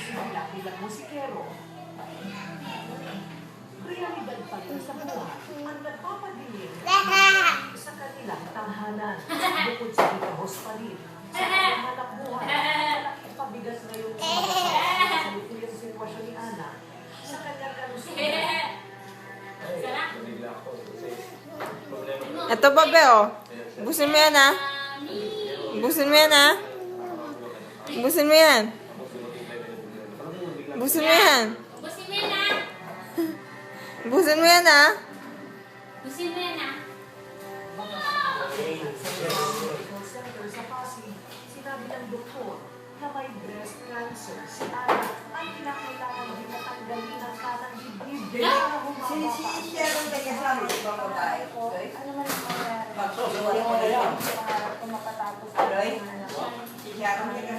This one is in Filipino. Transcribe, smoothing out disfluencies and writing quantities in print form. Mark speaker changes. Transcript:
Speaker 1: nagsisimula bilang musikero, realidad pa rin sa buhay ang nagpapadilim sa kanilang tahanan. Bukod sa ikahos pa rin sa kanilang hanap buhay, malaking pabigat ngayon sa mga sa lupuyang sitwasyon ni Ana sa kanyang kalusugan.
Speaker 2: Ito ba, oh. Busin mo yan, ha? Busin mo yan, ha? Busin mo yan. Busin mo yan.
Speaker 3: Busin mo yan, ha?
Speaker 2: Busin mo yan, ha?
Speaker 3: Busin mo yan, ha?
Speaker 1: Medical Center sa Pasig, sinabi ng doktor na may breast cancer si Ana ay kinakailangan din natanggalin ang kanang dibdib para humaba pa.
Speaker 4: Sharon, may kasama ng ibang babae.
Speaker 5: Ano man ang mangyayari?
Speaker 4: Pagsusulit mo na yan.
Speaker 5: Pangarap ko makatapos.
Speaker 4: Roy, si Sharon, may kasama.